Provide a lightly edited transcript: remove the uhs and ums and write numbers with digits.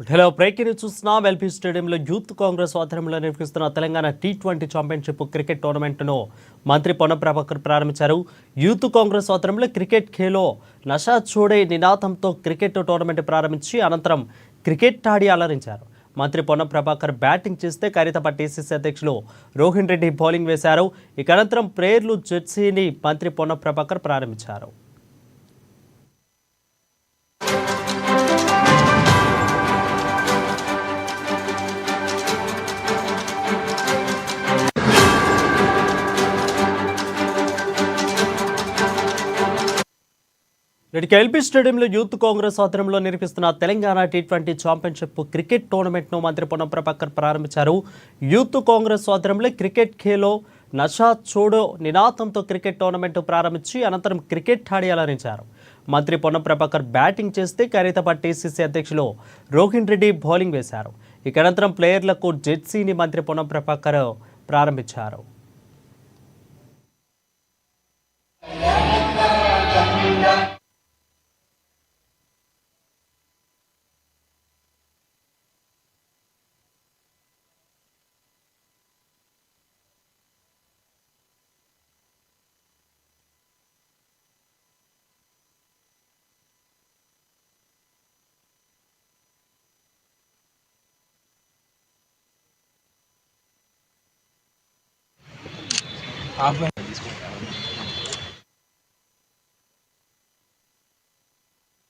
Hello breaking news చూస్తున్నాం. LP స్టేడియంలో youth Congress ఆధ్వర్యంలో నిర్వహిస్తున్న తెలంగాణ T20 ఛాంపియన్షిప్ క్రికెట్ టోర్నమెంట్ను మంత్రి పొన్నం ప్రభాకర్ ప్రారంభించారు. యూత్ కాంగ్రెస్ ఆధ్వర్యంలో క్రికెట్ ఖేలో నషా చూడే నినాదంతో క్రికెట్ టోర్నమెంట్ ప్రారంభించి అనంతరం క్రికెట్ ఆడి అలరించారు. మంత్రి పొన్నం ప్రభాకర్ బ్యాటింగ్ చేస్తే ఖైరతాబాద్ టీసీసీ అధ్యక్షులు రోహిన్ రెడ్డి బౌలింగ్ వేశారు. ఇక అనంతరం ప్రేయర్లు జెర్సీని మంత్రి పొన్నం ప్రభాకర్ ప్రారంభించారు. నేటికి ఎల్బీ స్టేడియంలో యూత్ కాంగ్రెస్ ఆధ్వర్యంలో నిర్వహిస్తున్న తెలంగాణ T20 ఛాంపియన్షిప్ క్రికెట్ టోర్నమెంట్ను మంత్రి పొన్నం ప్రభాకర్ ప్రారంభించారు. యూత్ కాంగ్రెస్ ఆధ్వర్యంలో క్రికెట్ ఖేలో నషా చూడో నినాదంతో క్రికెట్ టోర్నమెంట్ ప్రారంభించి అనంతరం క్రికెట్ ఆడి అలరించారు. మంత్రి పొన్నం ప్రభాకర్ బ్యాటింగ్ చేస్తే ఖైరతాబాద్ టీసీసీ అధ్యక్షులు రోహిన్ రెడ్డి బౌలింగ్ వేశారు. ఇక అనంతరం ప్లేయర్లకు జెర్సీని మంత్రి పొన్నం ప్రభాకర్ ప్రారంభించారు. ఆఫ్లైన్ తీసుకోండి.